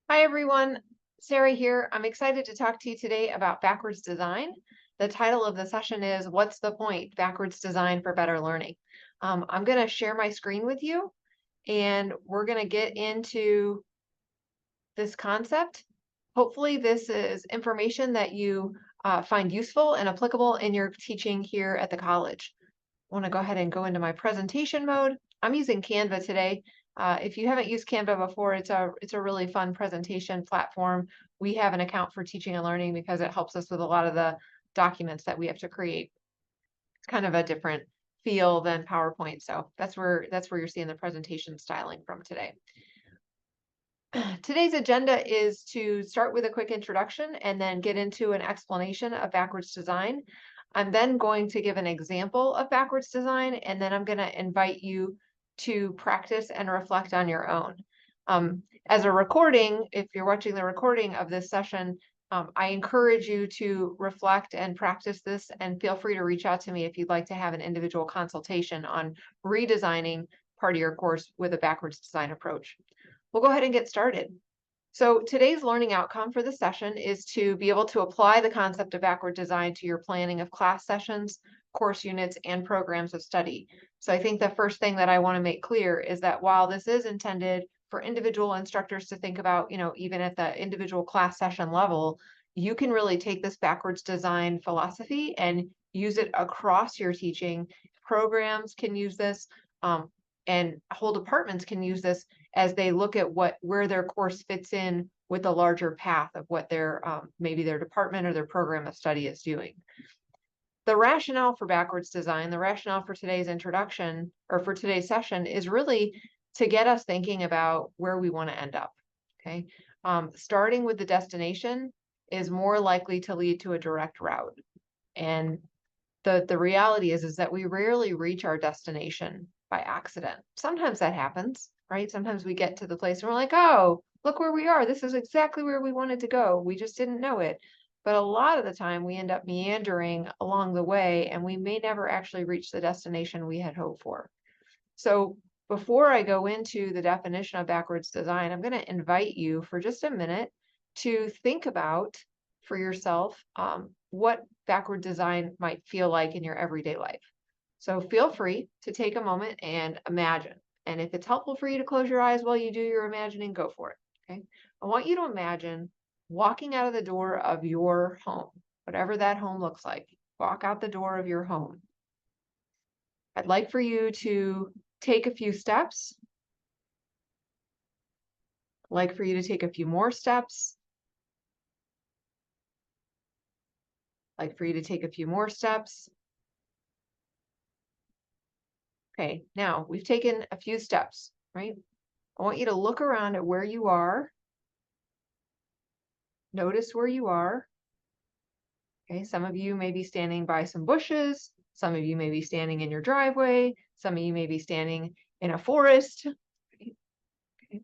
Hi, everyone. Sarah here. I'm excited to talk to you today about backwards design. The title of the session is What's the Point? Backwards Design for Better Learning. I'm going to share my screen with you, and we're going to get into this concept. Hopefully, this is information that you find useful and applicable in your teaching here at the college. I want to go ahead and go into my presentation mode. I'm using Canva today. If you haven't used Canva before, it's a really fun presentation platform. We have an account for teaching and learning because it helps us with a lot of the documents that we have to create. It's kind of a different feel than PowerPoint. So that's where you're seeing the presentation styling from today. Today's agenda is to start with a quick introduction and then get into an explanation of backwards design. I'm then going to give an example of backwards design, and then I'm going to invite you to practice and reflect on your own. As a recording, if you're watching the recording of this session, I encourage you to reflect and practice this, and feel free to reach out to me if you'd like to have an individual consultation on redesigning part of your course with a backwards design approach. We'll go ahead and get started. So today's learning outcome for the session is to be able to apply the concept of backward design to your planning of class sessions, course units, and programs of study. So I think the first thing that I want to make clear is that while this is intended for individual instructors to think about, even at the individual class session level, you can really take this backwards design philosophy and use it across your teaching. Programs can use this, and whole departments can use this as they look at where their course fits in with the larger path of what their maybe their department or their program of study is doing. The rationale for backwards design, the rationale for today's introduction or for today's session is really to get us thinking about where we want to end up. Okay, starting with the destination is more likely to lead to a direct route, and the reality is that we rarely reach our destination by accident. Sometimes that happens, right? Sometimes we get to the place and we're like, oh, look where we are. This is exactly where we wanted to go. We just didn't know it. But a lot of the time we end up meandering along the way, and we may never actually reach the destination we had hoped for. So before I go into the definition of backwards design, I'm going to invite you for just a minute to think about for yourself what backward design might feel like in your everyday life. So feel free to take a moment and imagine. And if it's helpful for you to close your eyes while you do your imagining, go for it. Okay. I want you to imagine walking out of the door of your home, whatever that home looks like. Walk out the door of your home. I'd like for you to take a few steps. I'd like for you to take a few more steps. I'd like for you to take a few more steps. Okay, now we've taken a few steps, right? I want you to look around at where you are. Notice where you are. Okay, some of you may be standing by some bushes. Some of you may be standing in your driveway. Some of you may be standing in a forest. Okay.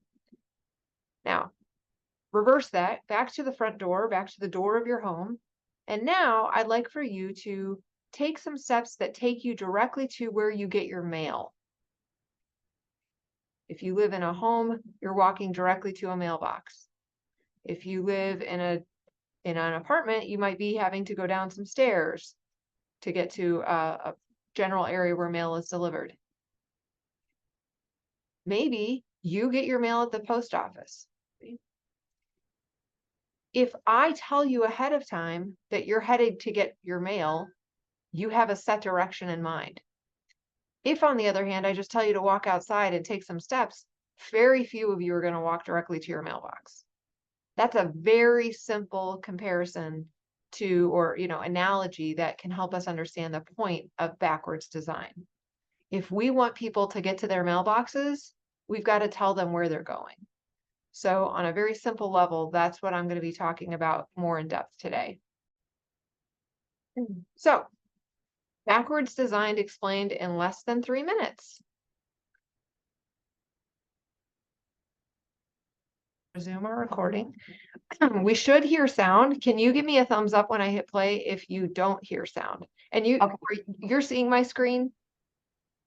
Now, reverse that back to the front door, back to the door of your home. And now I'd like for you to take some steps that take you directly to where you get your mail. If you live in a home, you're walking directly to a mailbox. If you live in an apartment, you might be having to go down some stairs to get to a general area where mail is delivered. Maybe you get your mail at the post office. If I tell you ahead of time that you're headed to get your mail, you have a set direction in mind. If, on the other hand, I just tell you to walk outside and take some steps, very few of you are going to walk directly to your mailbox. That's a very simple comparison or analogy that can help us understand the point of backwards design. If we want people to get to their mailboxes, we've got to tell them where they're going. So on a very simple level, that's what I'm going to be talking about more in depth today. So backwards design explained in less than 3 minutes. Resume our recording. We should hear sound. Can you give me a thumbs up when I hit play if you don't hear sound? And you're seeing my screen?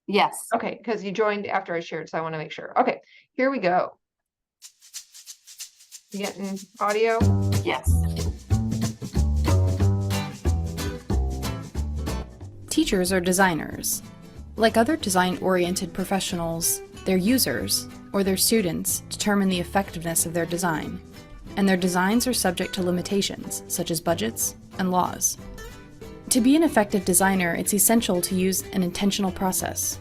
Yes. Okay, because you joined after I shared, so I want to make sure. Okay, here we go. You getting audio? Yes. Teachers are designers. Like other design-oriented professionals, their users, or their students, determine the effectiveness of their design, and their designs are subject to limitations, such as budgets and laws. To be an effective designer, it's essential to use an intentional process.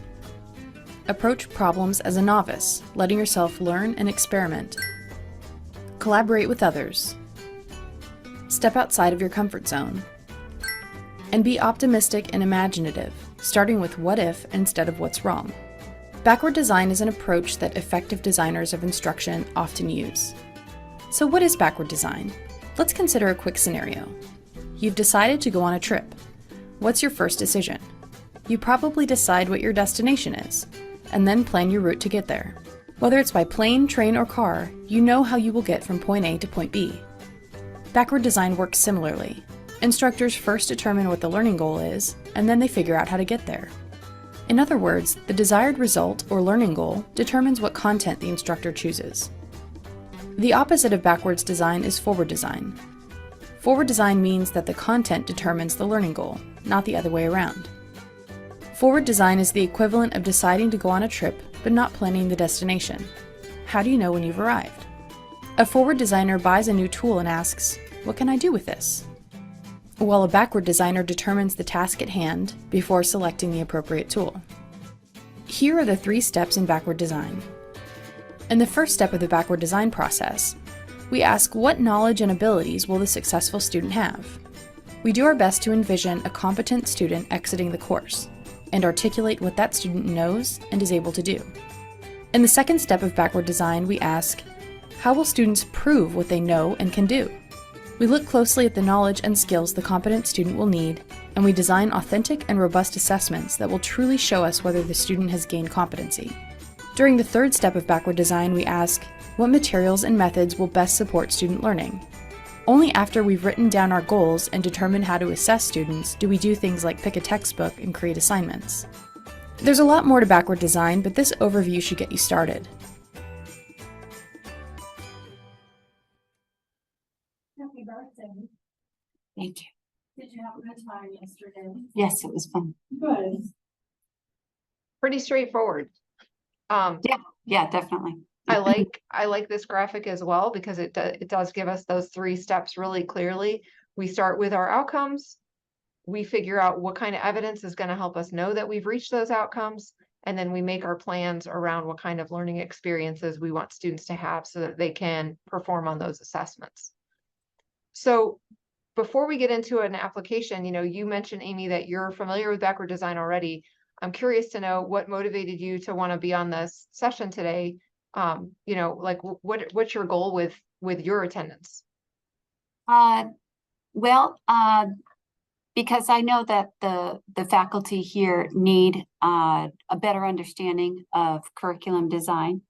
Approach problems as a novice, letting yourself learn and experiment. Collaborate with others. Step outside of your comfort zone. And be optimistic and imaginative, starting with what if instead of what's wrong. Backward design is an approach that effective designers of instruction often use. So what is backward design? Let's consider a quick scenario. You've decided to go on a trip. What's your first decision? You probably decide what your destination is, and then plan your route to get there. Whether it's by plane, train, or car, you know how you will get from point A to point B. Backward design works similarly. Instructors first determine what the learning goal is, and then they figure out how to get there. In other words, the desired result or learning goal determines what content the instructor chooses. The opposite of backwards design is forward design. Forward design means that the content determines the learning goal, not the other way around. Forward design is the equivalent of deciding to go on a trip but not planning the destination. How do you know when you've arrived? A forward designer buys a new tool and asks, "What can I do with this?" While a backward designer determines the task at hand before selecting the appropriate tool. Here are the 3 steps in backward design. In the first step of the backward design process, we ask what knowledge and abilities will the successful student have. We do our best to envision a competent student exiting the course and articulate what that student knows and is able to do. In the second step of backward design, we ask, how will students prove what they know and can do? We look closely at the knowledge and skills the competent student will need, and we design authentic and robust assessments that will truly show us whether the student has gained competency. During the third step of backward design, we ask, what materials and methods will best support student learning? Only after we've written down our goals and determined how to assess students do we do things like pick a textbook and create assignments. There's a lot more to backward design, but this overview should get you started. Happy birthday. Thank you. Did you have a good time yesterday? Yes, it was fun. Good. Pretty straightforward. Yeah, definitely. I like this graphic as well because it does give us those 3 steps really clearly. We start with our outcomes. We figure out what kind of evidence is going to help us know that we've reached those outcomes. And then we make our plans around what kind of learning experiences we want students to have so that they can perform on those assessments. So before we get into an application, you mentioned, Amy, that you're familiar with backward design already. I'm curious to know what motivated you to want to be on this session today. Like what's your goal with your attendance? Because I know that the faculty here need a better understanding of curriculum design.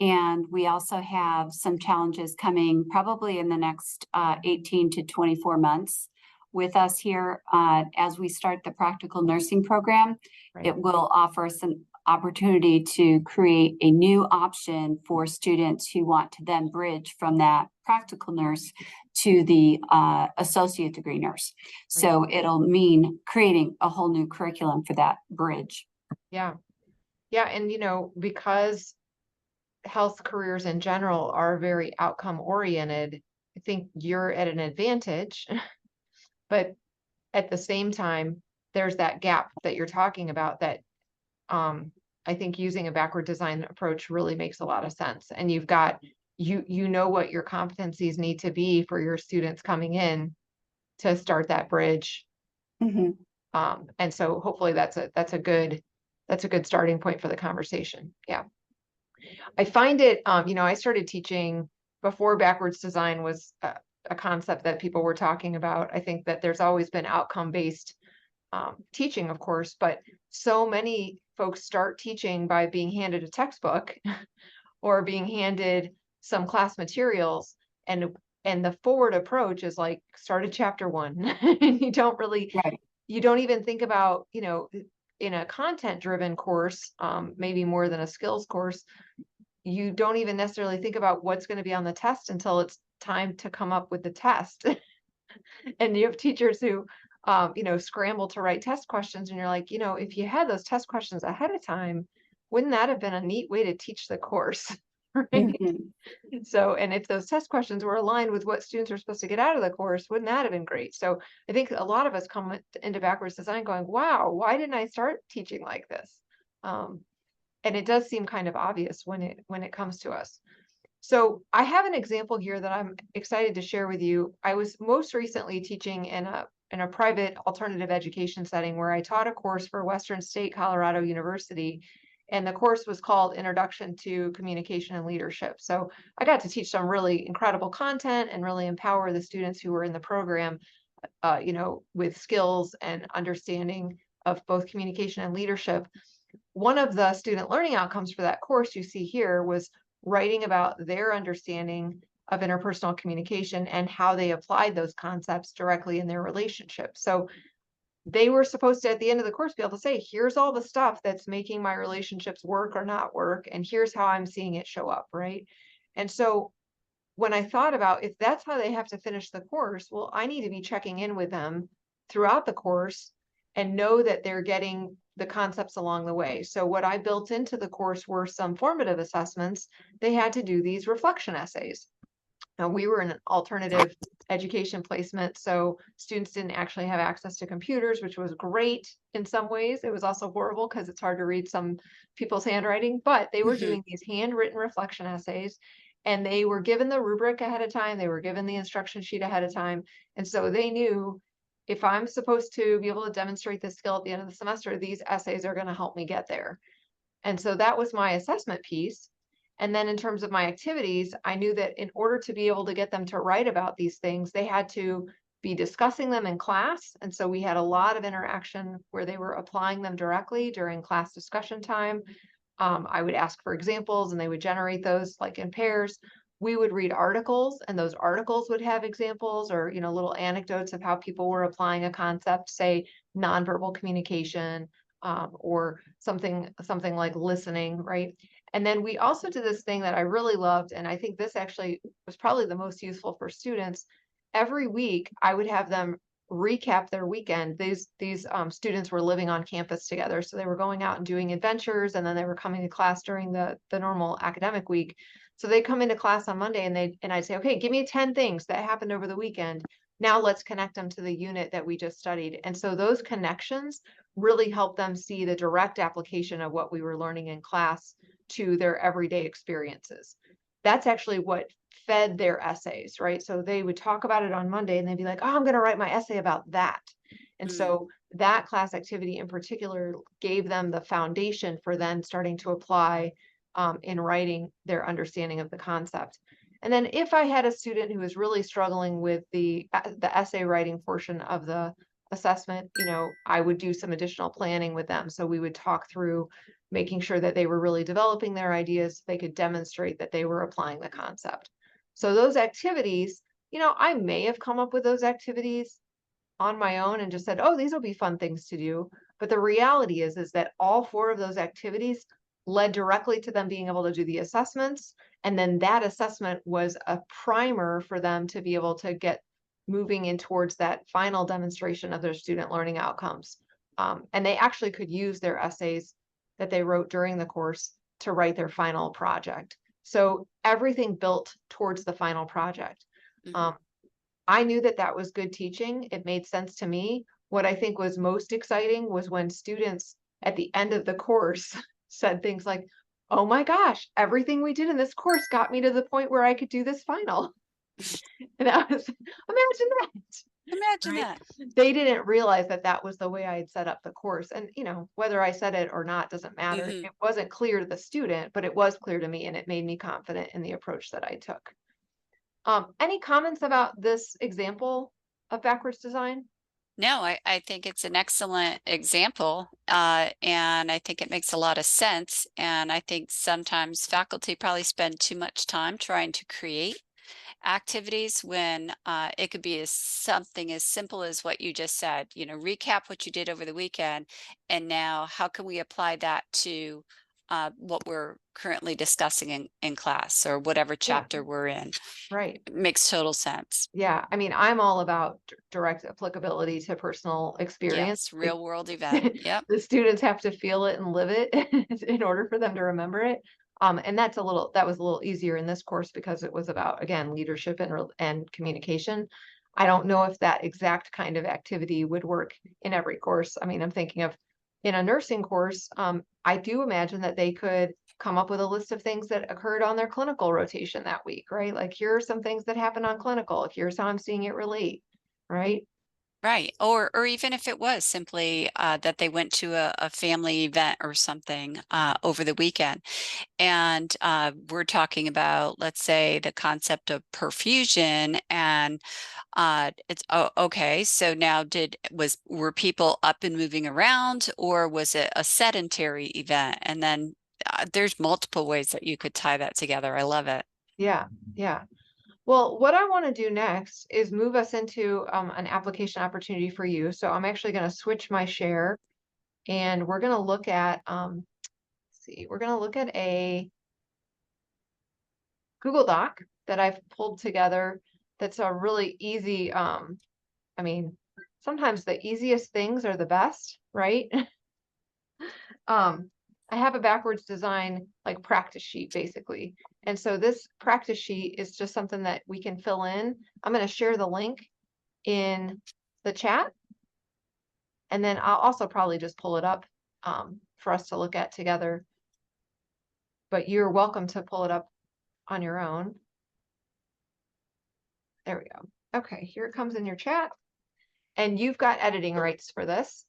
And we also have some challenges coming probably in the next 18 to 24 months with us here. As we start the practical nursing program, Right. It will offer us an opportunity to create a new option for students who want to then bridge from that practical nurse to the associate degree nurse. So it'll mean creating a whole new curriculum for that bridge. Yeah. Yeah. And, because health careers in general are very outcome oriented, I think you're at an advantage, but at the same time, there's that gap that you're talking about that I think using a backward design approach really makes a lot of sense. And you've got, you know what your competencies need to be for your students coming in to start that bridge. Mhm. And so hopefully that's a good starting point for the conversation. Yeah. I find it, I started teaching before backwards design was a concept that people were talking about. I think that there's always been outcome-based teaching, of course, but so many folks start teaching by being handed a textbook or being handed some class materials, and the forward approach is like start at chapter 1. You don't really, Right. you don't even think about, in a content driven course, maybe more than a skills course, you don't even necessarily think about what's going to be on the test until it's time to come up with the test. And you have teachers who, scramble to write test questions, and you're like, if you had those test questions ahead of time, wouldn't that have been a neat way to teach the course? Right? Mhm. So, and if those test questions were aligned with what students are supposed to get out of the course, wouldn't that have been great? So I think a lot of us come into backwards design going, wow, why didn't I start teaching like this? And it does seem kind of obvious when it comes to us. So I have an example here that I'm excited to share with you. I was most recently teaching in a private alternative education setting where I taught a course for Western State Colorado University, and the course was called Introduction to Communication and Leadership. So I got to teach some really incredible content and really empower the students who were in the program, with skills and understanding of both communication and leadership. One of the student learning outcomes for that course you see here was writing about their understanding of interpersonal communication and how they applied those concepts directly in their relationship. So they were supposed to, at the end of the course, be able to say, here's all the stuff that's making my relationships work or not work, and here's how I'm seeing it show up, right? And so when I thought about if that's how they have to finish the course, well, I need to be checking in with them throughout the course and know that they're getting the concepts along the way. So what I built into the course were some formative assessments. They had to do these reflection essays. Now, we were in an alternative education placement, so students didn't actually have access to computers, which was great in some ways. It was also horrible because it's hard to read some people's handwriting, but they were Mhm. doing these handwritten reflection essays, and they were given the rubric ahead of time. They were given the instruction sheet ahead of time. And so they knew if I'm supposed to be able to demonstrate this skill at the end of the semester, these essays are going to help me get there. And so that was my assessment piece. And then in terms of my activities, I knew that in order to be able to get them to write about these things, they had to be discussing them in class. And so we had a lot of interaction where they were applying them directly during class discussion time. I would ask for examples and they would generate those like in pairs. We would read articles and those articles would have examples or, little anecdotes of how people were applying a concept, say nonverbal communication, or something like listening, right? And then we also did this thing that I really loved, and I think this actually was probably the most useful for students. Every week, I would have them recap their weekend. These students were living on campus together, so they were going out and doing adventures, and then they were coming to class during the normal academic week. So they come into class on Monday, and I'd say, okay, give me 10 things that happened over the weekend. Now let's connect them to the unit that we just studied. And so those connections really help them see the direct application of what we were learning in class to their everyday experiences. That's actually what fed their essays, right? So they would talk about it on Monday and they'd be like, oh, I'm going to write my essay about that. And so that class activity in particular gave them the foundation for then starting to apply in writing their understanding of the concept. And then if I had a student who was really struggling with the essay writing portion of the assessment, I would do some additional planning with them. So we would talk through making sure that they were really developing their ideas so they could demonstrate that they were applying the concept. So those activities, I may have come up with those activities on my own and just said, oh, these will be fun things to do. But the reality is that all 4 of those activities led directly to them being able to do the assessments. And then that assessment was a primer for them to be able to get moving in towards that final demonstration of their student learning outcomes. And they actually could use their essays that they wrote during the course to write their final project. So everything built towards the final project. I knew that that was good teaching. It made sense to me. What I think was most exciting was when students at the end of the course said things like, oh my gosh, everything we did in this course got me to the point where I could do this final. And that was, imagine that. Imagine Right? that. They didn't realize that that was the way I had set up the course. And, whether I said it or not doesn't matter. Mhm. It wasn't clear to the student, but it was clear to me and it made me confident in the approach that I took. Any comments about this example of backwards design? No, I think it's an excellent example, and I think it makes a lot of sense. And I think sometimes faculty probably spend too much time trying to create activities when it could be something as simple as what you just said. Recap what you did over the weekend, and now how can we apply that to what we're currently discussing in class or whatever chapter we're in. Right. It makes total sense. Yeah. I mean, I'm all about direct applicability to personal experience. Yes, real world event. Yep. The students have to feel it and live it in order for them to remember it. And that was a little easier in this course because it was about, again, leadership and communication. I don't know if that exact kind of activity would work in every course. I mean, I'm thinking of in a nursing course, I do imagine that they could come up with a list of things that occurred on their clinical rotation that week, right? Like, here are some things that happened on clinical. Here's how I'm seeing it relate, right? Right. Or even if it was simply that they went to a family event or something over the weekend. And we're talking about, let's say, the concept of perfusion, and it's okay. So now were people up and moving around, or was it a sedentary event? And then there's multiple ways that you could tie that together. I love it. Yeah, yeah. Well, what I want to do next is move us into an application opportunity for you. So I'm actually going to switch my share, and we're going to look at, let's see, we're going to look at a Google Doc that I've pulled together that's a really easy, I mean, sometimes the easiest things are the best, right? I have a backwards design like practice sheet basically. And so this practice sheet is just something that we can fill in. I'm going to share the link in the chat. And then I'll also probably just pull it up for us to look at together. But you're welcome to pull it up on your own. There we go. Okay, here it comes in your chat. And you've got editing rights for this.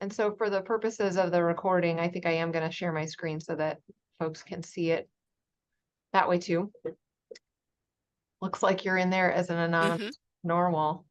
And so for the purposes of the recording, I think I am going to share my screen so that folks can see it that way too. Looks like you're in there as an anonymous normal.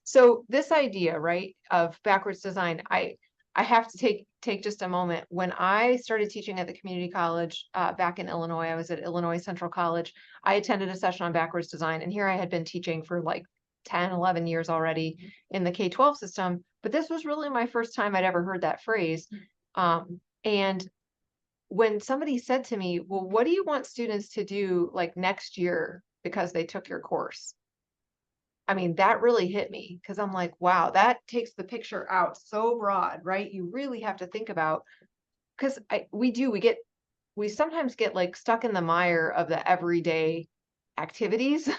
So this idea, right, of backwards design, I have to take just a moment. When I started teaching at the community college back in Illinois, I was at Illinois Central College. I attended a session on backwards design, and here I had been teaching for like 10, 11 years already in the K-12 system, but this was really my first time I'd ever heard that phrase. And when somebody said to me, well, what do you want students to do like next year because they took your course? I mean, that really hit me because I'm like, wow, that takes the picture out so broad, right? You really have to think about, because we sometimes get like stuck in the mire of the everyday activities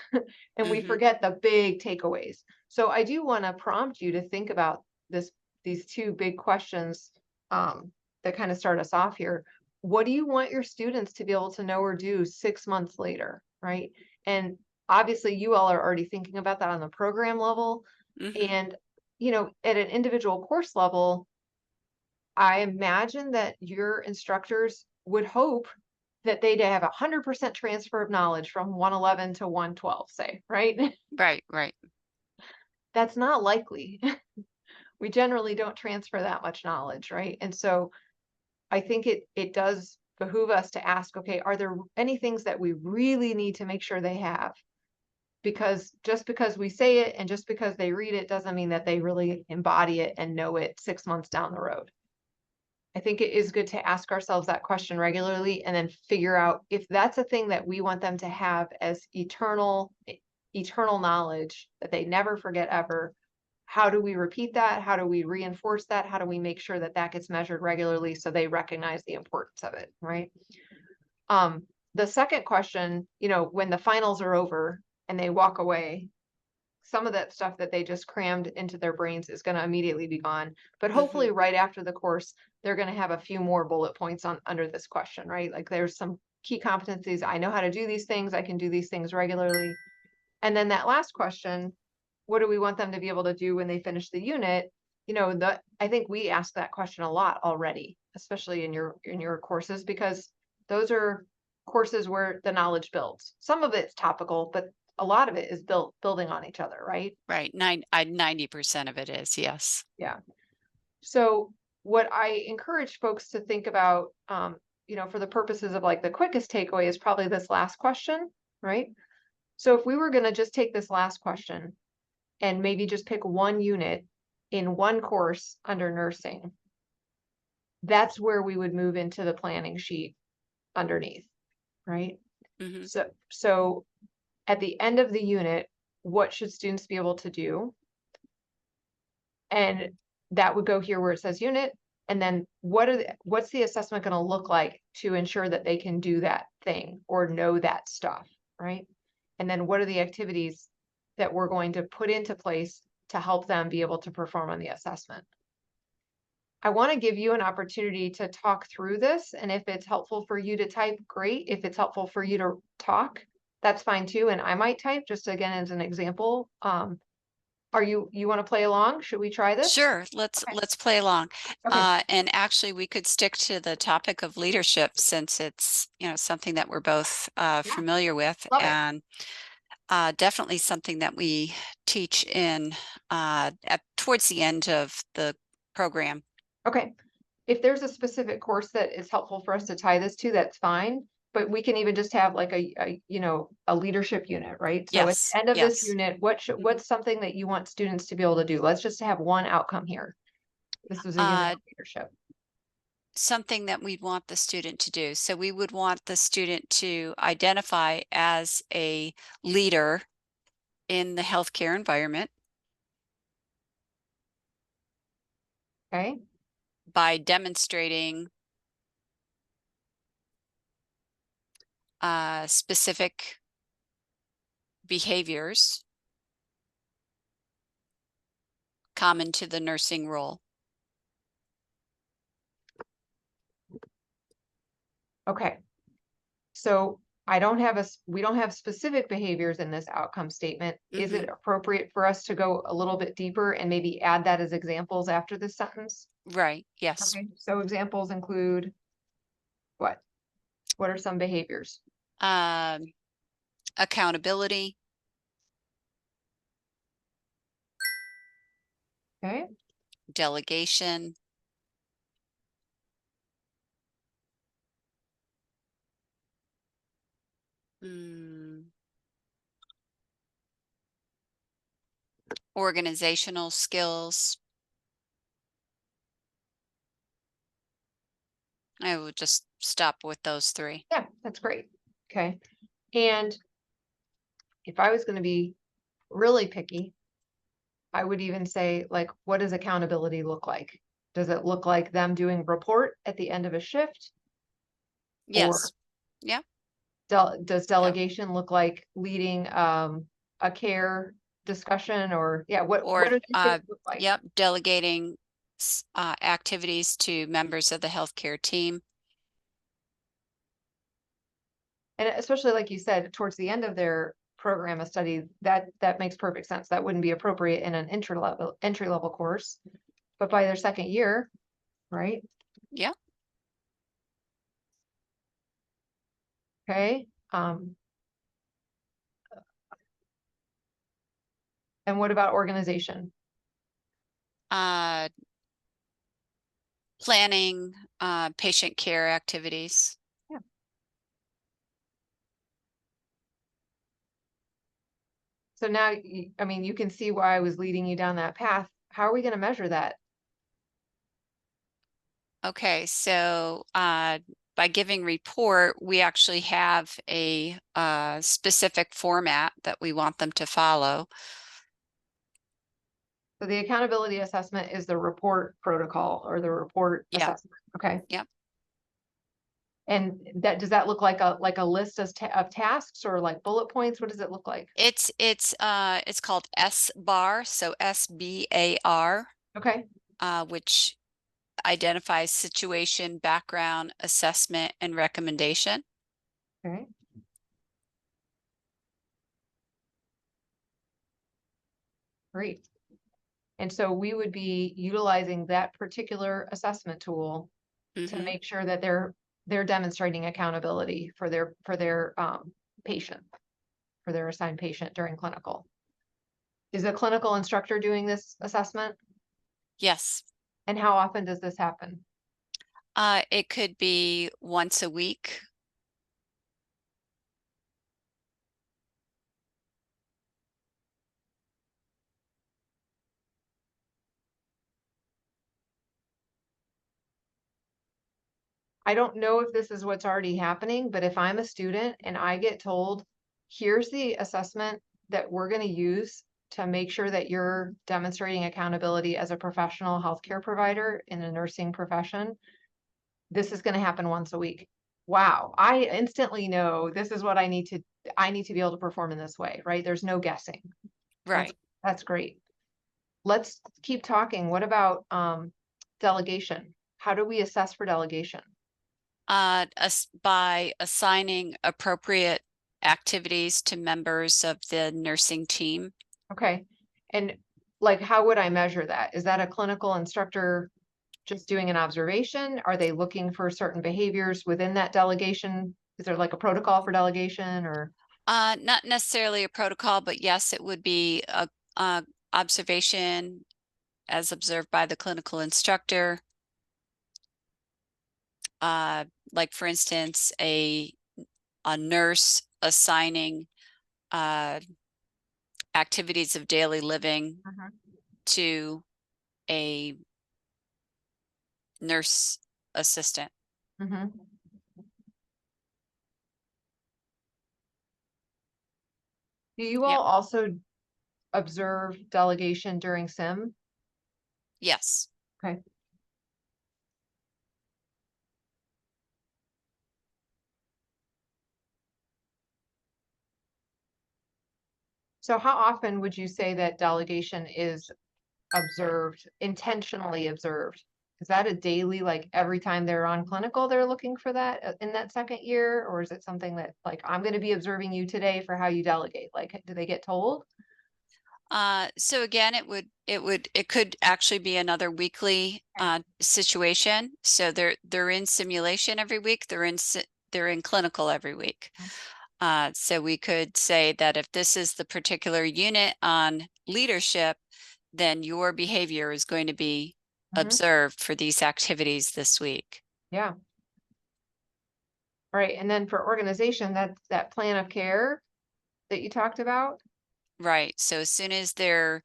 and we forget the big takeaways. So I do want to prompt you to think about these two big questions that kind of start us off here. What do you want your students to be able to know or do 6 months later, right? And obviously you all are already thinking about that on the program level. And, at an individual course level, I imagine that your instructors would hope that they'd have 100% transfer of knowledge from 111 to 112, say, right? Right, right. That's not likely. We generally don't transfer that much knowledge, right? And so I think it does behoove us to ask, okay, are there any things that we really need to make sure they have? Because just because we say it and just because they read it doesn't mean that they really embody it and know it 6 months down the road. I think it is good to ask ourselves that question regularly and then figure out if that's a thing that we want them to have as eternal knowledge that they never forget ever. How do we repeat that? How do we reinforce that? How do we make sure that that gets measured regularly so they recognize the importance of it, right? The second question, when the finals are over and they walk away, some of that stuff that they just crammed into their brains is going to immediately be gone. But hopefully right after the course, they're going to have a few more bullet points under this question, right? Like there's some key competencies. I know how to do these things. I can do these things regularly. And then that last question, what do we want them to be able to do when they finish the unit? I think we ask that question a lot already, especially in your courses, because those are courses where the knowledge builds. Some of it's topical, but a lot of it is building on each other, right? Right. 90% of it is, yes. Yeah. So what I encourage folks to think about, for the purposes of like the quickest takeaway is probably this last question, right? So if we were gonna just take this last question and maybe just pick one unit in one course under nursing, that's where we would move into the planning sheet underneath, right? Mhm. So at the end of the unit, what should students be able to do? And that would go here where it says unit. And then what's the assessment going to look like to ensure that they can do that thing or know that stuff, right? And then what are the activities that we're going to put into place to help them be able to perform on the assessment? I want to give you an opportunity to talk through this. And if it's helpful for you to type, great. If it's helpful for you to talk, that's fine too. And I might type just again as an example. Are you want to play along? Should we try this? Sure, Okay. let's play along. Okay. And actually we could stick to the topic of leadership since it's, something that we're both Yeah. familiar with, Love it. and definitely something that we teach in towards the end of the program. Okay. If there's a specific course that is helpful for us to tie this to, that's fine. But we can even just have like a leadership unit, right? So at Yes, the end of this yes. unit, Mhm. what's something that you want students to be able to do? Let's just have one outcome here. This is a unit Uh, on leadership. Something that we'd want the student to do. So we would want the student to identify as a leader in the healthcare environment Okay. by demonstrating specific behaviors common to the nursing role. Okay. So we don't have specific behaviors in this outcome statement. Is it appropriate for us to go a little bit deeper and maybe add that as examples after this sentence? Right, yes. Okay. So examples include what? What are some behaviors? Um, Accountability, Okay. delegation, mm, organizational skills. I would just stop with those three. Yeah, that's great. Okay. And if I was going to be really picky, I would even say, like, what does accountability look like? Does it look like them doing report at the end of a shift? Or Yes. Yeah. does delegation look like leading a care discussion or yeah, what Or, do these things look like? yep, delegating activities to members of the healthcare team. And especially like you said, towards the end of their program of study, that makes perfect sense. That wouldn't be appropriate in an entry level course, but by their second year, right? Yeah. Okay. And what about organization? Uh, Planning patient care activities. Yeah. So now, I mean, you can see why I was leading you down that path. How are we going to measure that? Okay, so by giving report, we actually have a specific format that we want them to follow. So the accountability assessment is the report protocol or the report Yeah. assessment. Okay. Yep. And does that look like a list of tasks or like bullet points? What does it look like? It's called SBAR, so SBAR, Okay. which identifies situation, background, assessment, and recommendation. Okay. Great. And so we would be utilizing that particular assessment tool to make sure that they're demonstrating accountability for their patient, for their assigned patient during clinical. Is a clinical instructor doing this assessment? Yes. And how often does this happen? It could be once a week. I don't know if this is what's already happening, but if I'm a student and I get told, here's the assessment that we're gonna use to make sure that you're demonstrating accountability as a professional healthcare provider in the nursing profession, this is gonna happen once a week. Wow, I instantly know this is what I need to be able to perform in this way, right? There's no guessing. That's Right. that's great. Let's keep talking. What about delegation? How do we assess for delegation? By assigning appropriate activities to members of the nursing team. Okay. And like, how would I measure that? Is that a clinical instructor just doing an observation? Are they looking for certain behaviors within that delegation? Is there like a protocol for delegation or? Not necessarily a protocol, but yes, it would be a observation as observed by the clinical instructor. Like for instance, a nurse assigning activities of daily living Mhm. to a nurse assistant. Mhm. Do you Yep. all also observe delegation during sim? Yes. Okay. So how often would you say that delegation is observed, intentionally observed? Is that a daily, like every time they're on clinical, they're looking for that in that second year? Or is it something that like, I'm going to be observing you today for how you delegate? Like, do they get told? So again, it could actually be another weekly situation. So they're in simulation every week. They're in clinical every week. So we could say that if this is the particular unit on leadership, then your behavior is going to be Mhm. observed for these activities this week. Yeah. All right. And then for organization, that's that plan of care that you talked about. Right. So as soon as they're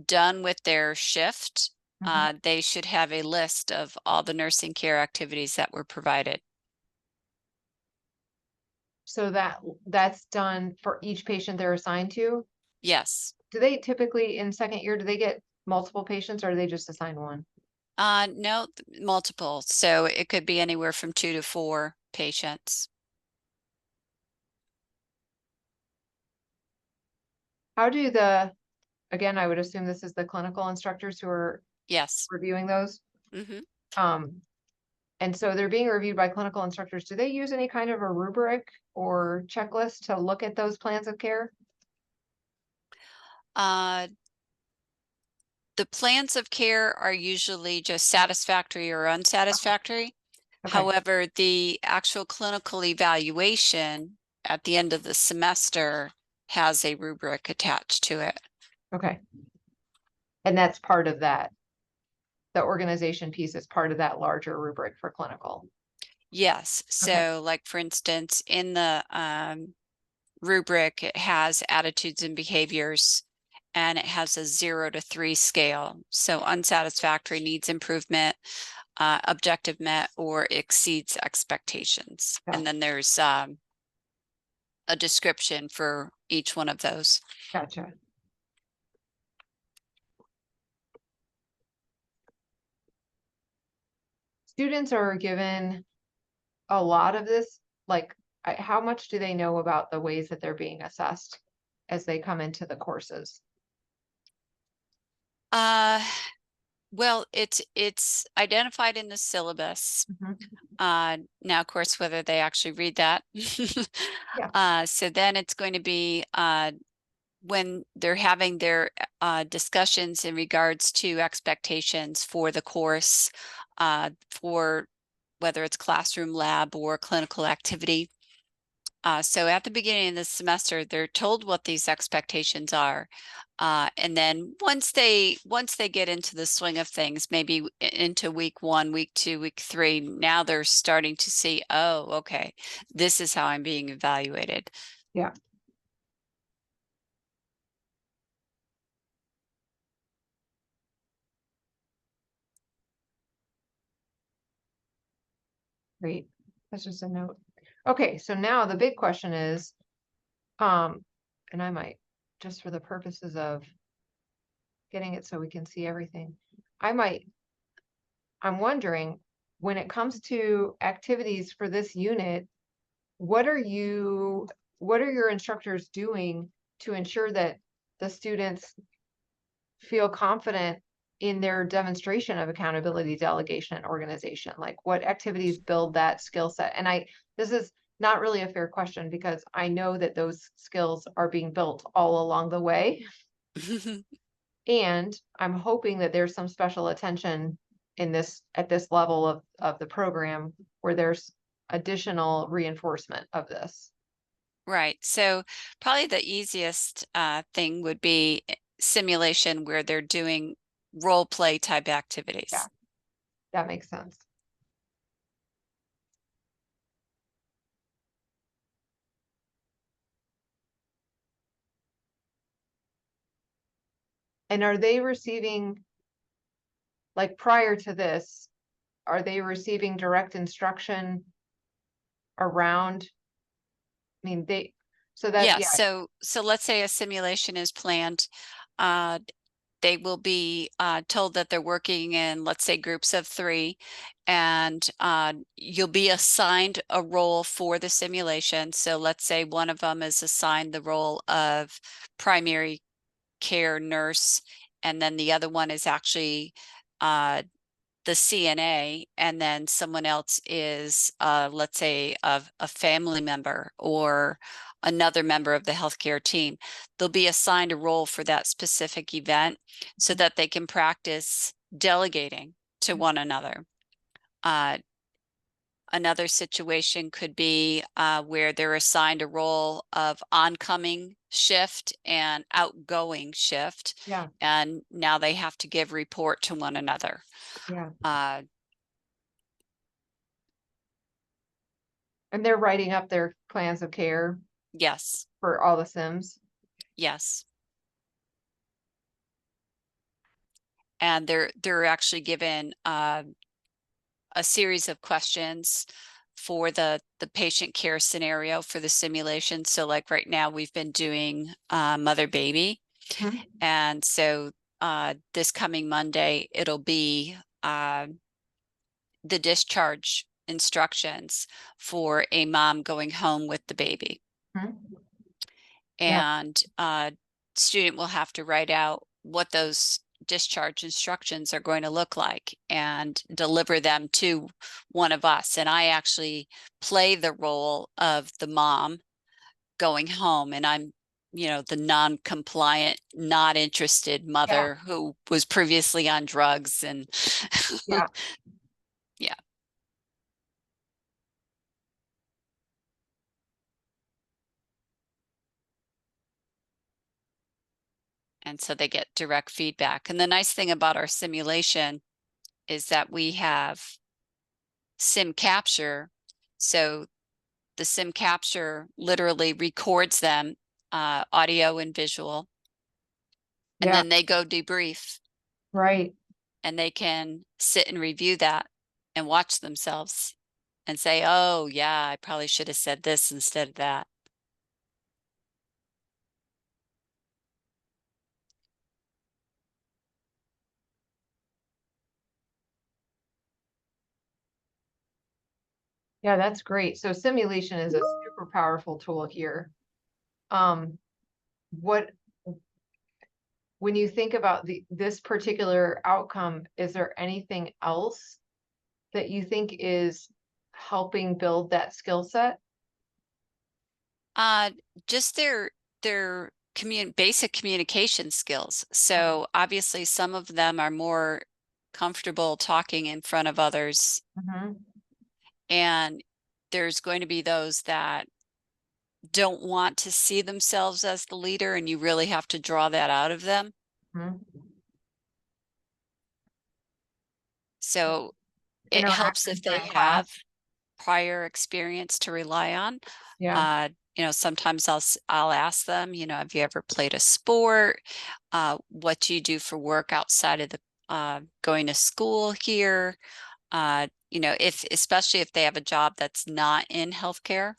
done with their shift, Mhm. they should have a list of all the nursing care activities that were provided. So that's done for each patient they're assigned to. Yes. Do they typically in second year, do they get multiple patients or do they just assign one? No, multiple. So it could be anywhere from 2 to 4 patients. How do again, I would assume this is the clinical instructors who are Yes. reviewing those. Hmm. Um, and so they're being reviewed by clinical instructors. Do they use any kind of a rubric or checklist to look at those plans of care? Uh, the plans of care are usually just satisfactory or unsatisfactory. Okay, However, the actual clinical evaluation at the end of the semester has a rubric attached to it. okay. And that's part of that. The organization piece is part of that larger rubric for clinical. Yes. Okay, So like for instance, in the rubric, it has attitudes and behaviors and it has a 0 to 3 scale. So unsatisfactory, needs improvement, objective met, or exceeds expectations. yeah, And then there's a description for each one of those. gotcha. Students are given a lot of this, like, how much do they know about the ways that they're being assessed as they come into the courses? Uh, well, it's identified in the syllabus. Mhm. Now, of course, whether they actually read that. Yeah. So then it's going to be when they're having their discussions in regards to expectations for the course, for whether it's classroom, lab, or clinical activity. So at the beginning of the semester, they're told what these expectations are. And then once they get into the swing of things, maybe into week 1, week 2, week 3, now they're starting to see, oh, okay, this is how I'm being evaluated. Yeah. Great. That's just a note. Okay, so now the big question is, and I might, just for the purposes of getting it so we can see everything, I'm wondering, when it comes to activities for this unit, what are your instructors doing to ensure that the students feel confident in their demonstration of accountability, delegation, and organization? Like, what activities build that skill set? And this is not really a fair question because I know that those skills are being built all along the way. And I'm hoping that there's some special attention at this level of the program where there's additional reinforcement of this. Right. So probably the easiest thing would be simulation where they're doing role play type activities. Yeah. That makes sense. And are they receiving, like prior to this, are they receiving direct instruction around? I mean, Yeah. So let's say a simulation is planned. They will be told that they're working in, let's say, groups of 3, and you'll be assigned a role for the simulation. So let's say one of them is assigned the role of primary care nurse, and then the other one is actually the CNA, and then someone else is, let's say, a family member or another member of the healthcare team. They'll be assigned a role for that specific event so that they can practice delegating to one another. Another situation could be where they're assigned a role of oncoming shift and outgoing shift. Yeah. And now they have to give report to one another. Yeah. And they're writing up their plans of care Yes. for all the sims. Yes. And they're actually given a series of questions for the patient care scenario for the simulation. So like right now we've been doing mother baby. Mhm. And so this coming Monday, it'll be the discharge instructions for a mom going home with the baby. Mhm. Yeah. And student will have to write out what those discharge instructions are going to look like and deliver them to one of us. And I actually play the role of the mom going home, and I'm, the non-compliant, not interested mother who was previously on drugs. And Yeah. yeah. And so they get direct feedback. And the nice thing about our simulation is that we have sim capture. So the sim capture literally records them, audio and visual, and Yeah. then they go debrief, Right. and they can sit and review that and watch themselves and say, oh yeah, I probably should have said this instead of that. Yeah, that's great. So simulation is a super powerful tool here. What, when you think about this particular outcome, is there anything else that you think is helping build that skill set? Just their basic communication skills. So obviously some of them are more comfortable talking in front of others, Mm-hmm. and there's going to be those that don't want to see themselves as the leader, and you really have to draw that out of them. Mm-hmm. So it helps if Interactions they in have class. prior experience to rely on. Yeah. Sometimes I'll ask them, have you ever played a sport? What do you do for work outside of the going to school here? You know, especially if they have a job that's not in healthcare,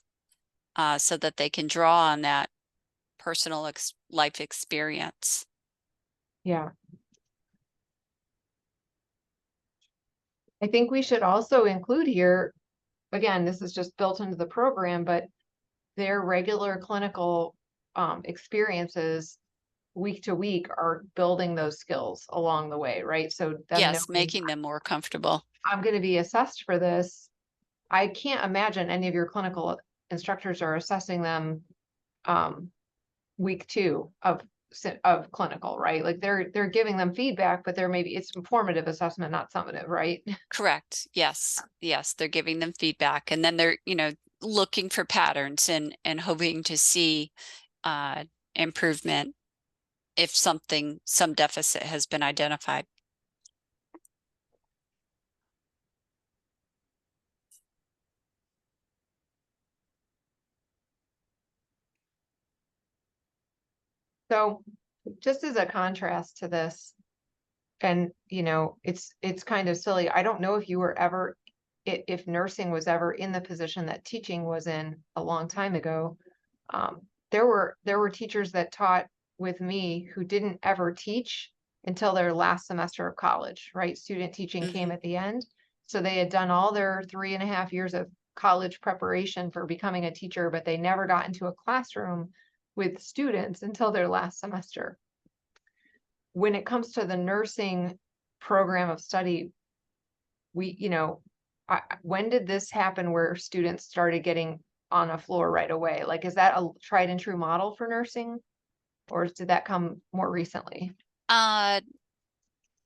so that they can draw on that personal life experience. Yeah. I think we should also include here, again, this is just built into the program, but their regular clinical experiences week to week are building those skills along the way, right? So them Yes, knowing making them more comfortable. I'm going to be assessed for this. I can't imagine any of your clinical instructors are assessing them week 2 of clinical, right? Like they're giving them feedback, but there maybe it's formative assessment, not summative, right? Correct. Yes. Yes. They're giving them feedback, and then they're, you know, looking for patterns and hoping to see uh, improvement if some deficit has been identified. So just as a contrast to this, and you know, it's kind of silly. I don't know if you were ever if nursing was ever in the position that teaching was in a long time ago. There were teachers that taught with me who didn't ever teach until their last semester of college, right? Student teaching came Hmm. at the end. So they had done all their 3.5 years of college preparation for becoming a teacher, but they never got into a classroom with students until their last semester. When it comes to the nursing program of study, we, you know, when did this happen where students started getting on a floor right away? Like, is that a tried and true model for nursing? Or did that come more recently? Uh,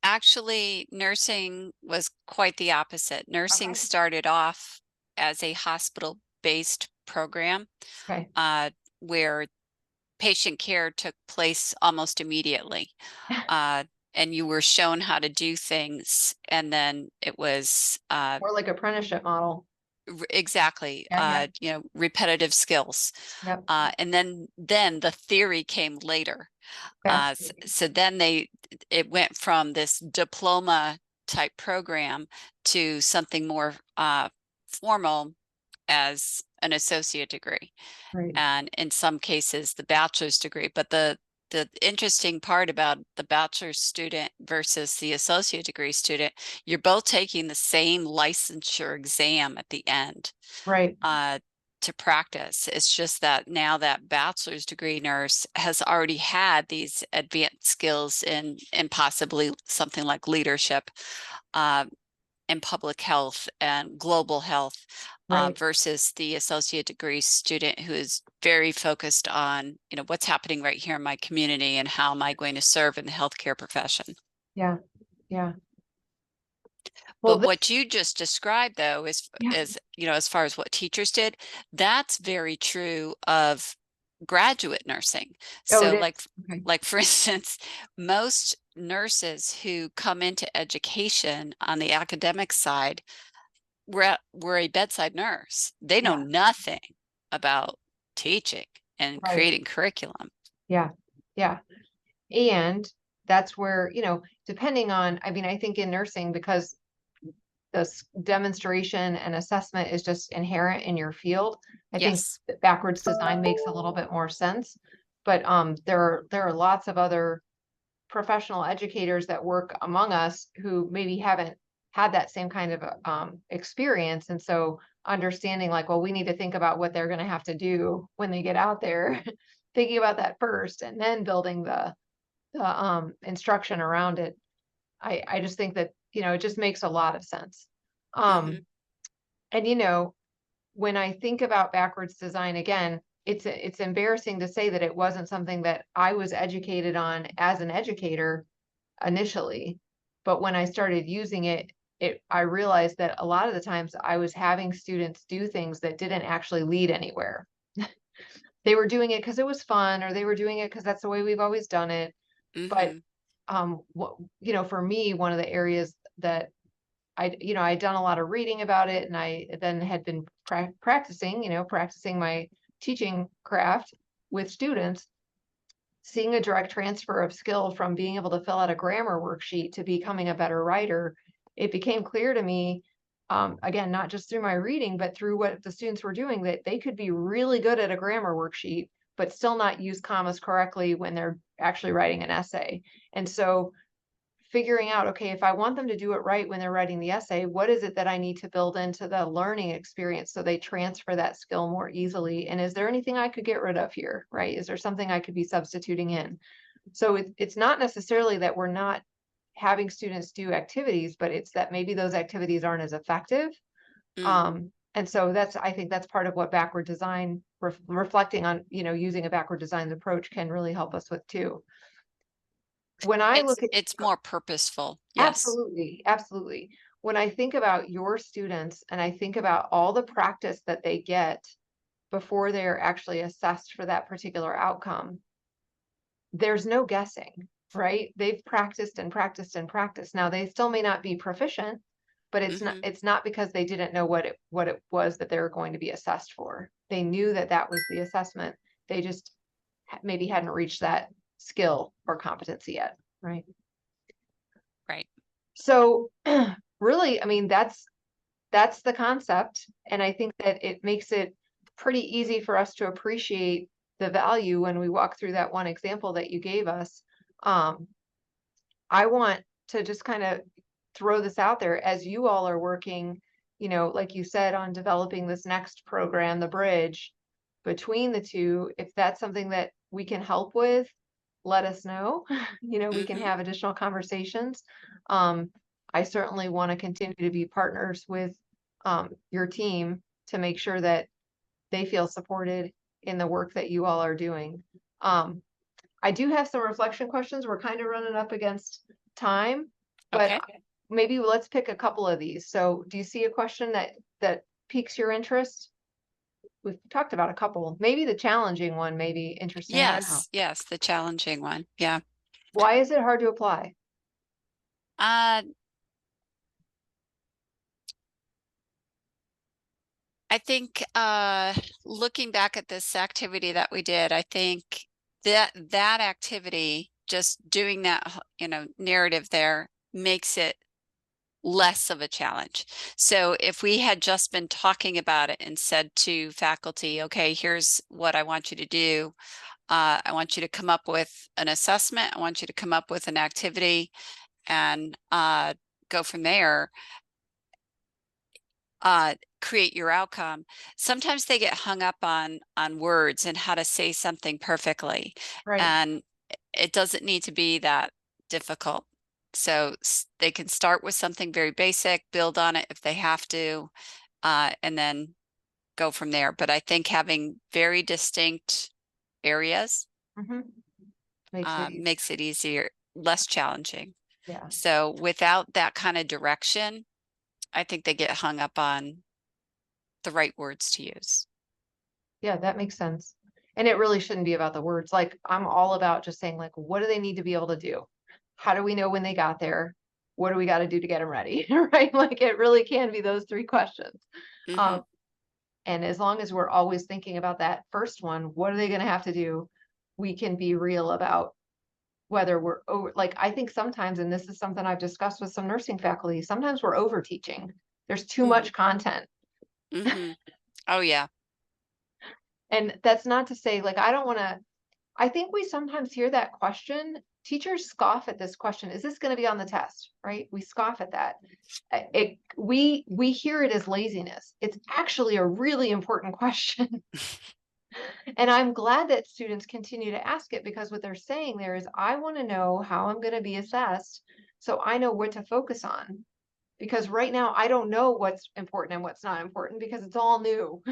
Actually, nursing was quite the opposite. Nursing Okay, started off as a hospital-based program, okay, uh, where patient care took place almost immediately. Uh, and you were shown how to do things, and then it was more like apprenticeship model. exactly, Yeah, yeah, you know, repetitive skills. yep, And then the theory came later. okay, So then it went from this diploma type program to something more formal as an associate degree, right, and in some cases the bachelor's degree. But the interesting part about the bachelor's student versus the associate degree student, you're both taking the same licensure exam at the end right, uh, to practice. It's just that now that bachelor's degree nurse has already had these advanced skills in possibly something like leadership, uh, in public health and global health, right, versus the associate degree student who is very focused on, you know, what's happening right here in my community and how am I going to serve in the healthcare profession. yeah, yeah. Well, But this, what you just described, though, yeah, is, you know, as far as what teachers did, that's very true of graduate nursing. oh, it So is. Okay, like for instance, most nurses who come into education on the academic side were a bedside nurse. They know yeah, nothing about teaching and right, creating curriculum. yeah, yeah. And that's where, you know, depending on, I mean, I think in nursing, because this demonstration and assessment is just inherent in your field. I think Yes. that backwards design makes a little bit more sense. But there are lots of other professional educators that work among us who maybe haven't had that same kind of experience. And so understanding like, well, we need to think about what they're going to have to do when they get out there, thinking about that first, and then building the instruction around it. I just think that, you know, it just makes a lot of sense. Um, Hmm. and you know, when I think about backwards design again, it's embarrassing to say that it wasn't something that I was educated on as an educator initially. But when I started using it, I realized that a lot of the times I was having students do things that didn't actually lead anywhere. They were doing it because it was fun, or they were doing it because that's the way we've always done it. But Hmm. what, you know, for me, one of the areas that you know, I'd done a lot of reading about it, and I then had been practicing, you know, practicing my teaching craft with students, seeing a direct transfer of skill from being able to fill out a grammar worksheet to becoming a better writer. It became clear to me again, not just through my reading, but through what the students were doing, that they could be really good at a grammar worksheet, but still not use commas correctly when they're actually writing an essay. And so figuring out, okay, if I want them to do it right when they're writing the essay, what is it that I need to build into the learning experience so they transfer that skill more easily? And is there anything I could get rid of here, right? Is there something I could be substituting in? So it's not necessarily that we're not having students do activities, but it's that maybe those activities aren't as effective. And so I think that's part of what backward design, reflecting on, using a backward design approach can really help us with too. When I look at It's more purposeful. Yes. Absolutely, absolutely. When I think about your students and I think about all the practice that they get before they're actually assessed for that particular outcome, there's no guessing, right? They've practiced and practiced and practiced. Now they still may not be proficient, but it's not because they didn't know what it was that they were going to be assessed for. They knew that that was the assessment. They just maybe hadn't reached that skill or competency yet, right? Right. So really, I mean, that's the concept. And I think that it makes it pretty easy for us to appreciate the value when we walk through that one example that you gave us. I want to just kind of throw this out there as you all are working, like you said, on developing this next program, the bridge between the two. If that's something that we can help with, let us know. We can have additional conversations. I certainly want to continue to be partners with your team to make sure that they feel supported in the work that you all are doing. I do have some reflection questions. We're kind of running up against time, but Okay. maybe let's pick a couple of these. So do you see a question that piques your interest? We've talked about a couple. Maybe the challenging one may be interesting. I don't know. Yes, the challenging one. Yeah. Why is it hard to apply? I think looking back at this activity that we did, I think that activity, just doing that, narrative there makes it less of a challenge. So if we had just been talking about it and said to faculty, okay, here's what I want you to do. I want you to come up with an assessment. I want you to come up with an activity and go from there. Create your outcome. Sometimes they get hung up on words and how to say something perfectly. Right. And it doesn't need to be that difficult. So they can start with something very basic, build on it if they have to, and then go from there. But I think having very distinct areas makes it easier, less challenging. Yeah. So without that kind of direction, I think they get hung up on the right words to use. Yeah, that makes sense. And it really shouldn't be about the words. Like, I'm all about just saying, like, what do they need to be able to do? How do we know when they got there? What do we got to do to get them ready? Right? Like, it really can be those three questions. And as long as we're always thinking about that first one, what are they going to have to do? We can be real about whether we're over, like, I think sometimes, and this is something I've discussed with some nursing faculty, sometimes we're over teaching. There's too much content. Oh yeah. And that's not to say, like, I think we sometimes hear that question. Teachers scoff at this question. Is this going to be on the test? Right? We scoff at that. We hear it as laziness. It's actually a really important question. And I'm glad that students continue to ask it, because what they're saying there is, I want to know how I'm going to be assessed so I know what to focus on. Because right now I don't know what's important and what's not important because it's all new.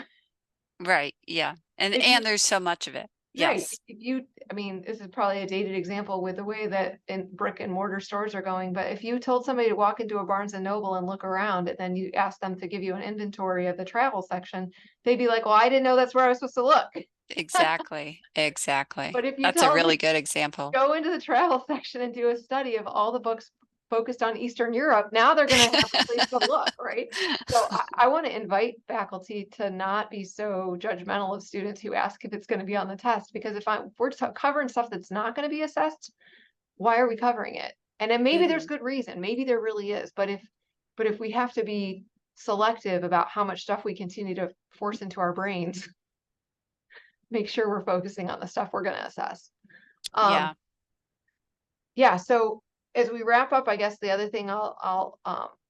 Right. Yeah. And there's so much of it. Right. Yes. I mean, this is probably a dated example with the way that in brick and mortar stores are going, but if you told somebody to walk into a Barnes and Noble and look around, and then you ask them to give you an inventory of the travel section, they'd be like, well, I didn't know that's where I was supposed to look. Exactly. Exactly. But if you That's tell a them really to good example. go into the travel section and do a study of all the books focused on Eastern Europe, now they're going to have a place to look, right? So I want to invite faculty to not be so judgmental of students who ask if it's going to be on the test, because if we're covering stuff that's not going to be assessed, why are we covering it? And then maybe there's good reason, maybe there really is, but if we have to be selective about how much stuff we continue to force into our brains. Make sure we're focusing on the stuff we're going to assess. Yeah. Yeah. So as we wrap up, I guess the other thing I'll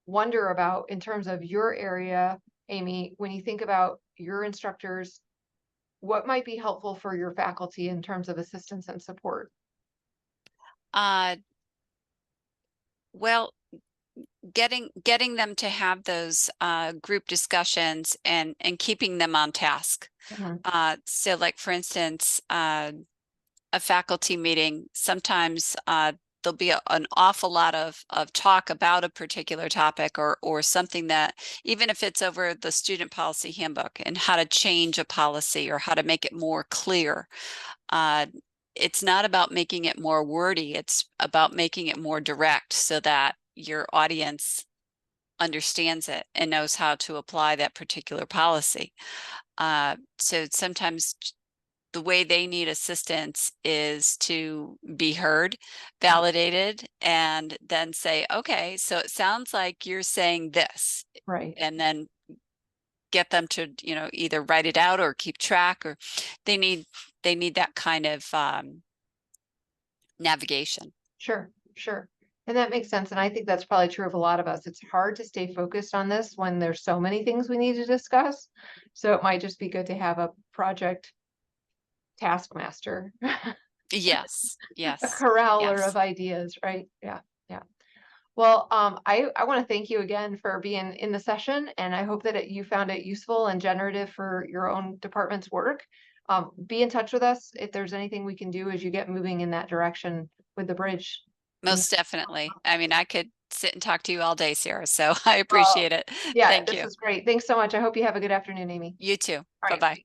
wonder about in terms of your area, Amy, when you think about your instructors, what might be helpful for your faculty in terms of assistance and support? Well, getting them to have those group discussions and keeping them on task. Mhm. So like for instance, a faculty meeting, sometimes there'll be an awful lot of talk about a particular topic or something that, even if it's over the student policy handbook and how to change a policy or how to make it more clear. It's not about making it more wordy, it's about making it more direct so that your audience understands it and knows how to apply that particular policy. So sometimes the way they need assistance is to be heard, validated, and then say, okay, so it sounds like you're saying this, Right. and then get them to, you know, either write it out or keep track, or they need that kind of navigation. Sure, sure. And that makes sense. And I think that's probably true of a lot of us. It's hard to stay focused on this when there's so many things we need to discuss. So it might just be good to have a project taskmaster, Yes, a yes, corraler yes. of ideas, right? Yeah, yeah. Well, I want to thank you again for being in the session, and I hope that you found it useful and generative for your own department's work. Be in touch with us if there's anything we can do as you get moving in that direction with the bridge. Most definitely. I mean, I could sit and talk to you all day, Sarah, so I Well, appreciate it. yeah, Thank this you. was great. Thanks so much. I hope you have a good afternoon, Amy. You too. All right. Bye-bye.